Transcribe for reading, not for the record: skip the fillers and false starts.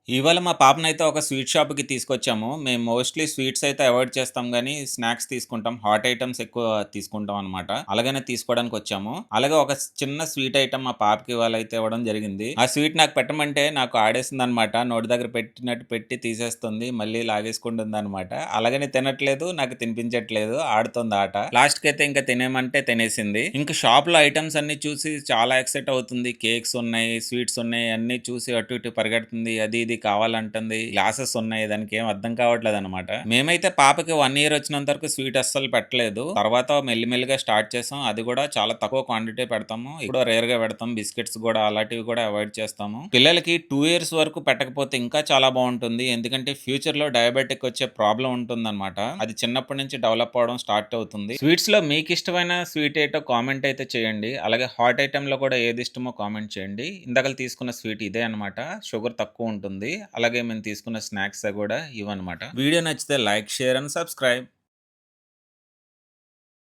ఇవాళ మా పాపనైతే ఒక స్వీట్ షాప్‌కి తీసుకొచ్చాము. మేము మోస్ట్‌లీ స్వీట్స్ అయితే అవాయిడ్ చేస్తాం గానీ, స్నాక్స్ తీసుకుంటాం. హాట్ ఐటెమ్స్ ఎక్కువ తీసుకుంటాం అనమాట. అలాగనే తీసుకోవడానికొచ్చాము. అలాగే ఒక చిన్న స్వీట్ ఐటెమ్ మా పాపకి ఇవాళ అయితే ఇవ్వడం జరిగింది. ఆ స్వీట్ నాకు పెట్టమంటే నాకు ఆడేసిందనమాట. నోటి దగ్గర పెట్టినట్టు పెట్టి తీసేస్తుంది. మళ్ళీ లాగేసుకుంటుందనమాట. అలాగని తినట్లేదు, నాకు తినిపించట్లేదు. ఆడుతుంది ఆట. లాస్ట్‌కైతే ఇంక తినేయమంటే తినేసింది. ఇంక షాప్‌లో ఐటెమ్స్ అన్నీ చూసి చాలా ఎక్సైట్ అవుతుంది. కేక్స్ ఉన్నాయి, స్వీట్స్ ఉన్నాయి అన్నీ చూసి అటు ఇటు పరిగెడుతుంది. అది ఇది కావాలంటుంది. గ్లాసెస్ ఉన్నాయి. దానికేం అర్థం కావట్లేదనమాట. మేమైతే పాపకి 1 ఇయర్ వచ్చినంత వరకు స్వీట్ అస్సలు పెట్టలేదు. తర్వాత మెల్లిమెల్లిగా స్టార్ట్ చేసాం. అది కూడా చాలా తక్కువ క్వాంటిటీ పెడతాము. ఇప్పుడు రేర్‌గా పెడతాం. బిస్కెట్స్ కూడా అలాంటివి కూడా అవాయిడ్ చేస్తాము. పిల్లలకి 2 ఇయర్స్ వరకు పెట్టకపోతే ఇంకా చాలా బావుంటుంది. ఎందుకంటే ఫ్యూచర్‌లో డయాబెటిక్ వచ్చే ప్రాబ్లమ్ ఉంటుందనమాట. అది చిన్నప్పటి నుంచి డెవలప్ అవ్వడం స్టార్ట్ అవుతుంది. స్వీట్స్‌లో మీకిష్టమైన స్వీట్ ఏంటో కామెంట్ అయితే చేయండి. అలాగే హాట్ ఐటెమ్‌లో కూడా ఏది ఇష్టమో కామెంట్ చేయండి. ఇందాకల తీసుకున్న స్వీట్ ఇదే అనమాట. షుగర్ తక్కువ ఉంటుంది. అలాగే మేము తీసుకున్న స్నాక్స్ కూడా ఇవన్నమాట. వీడియో నచ్చితే లైక్, షేర్ అండ్ సబ్స్క్రైబ్.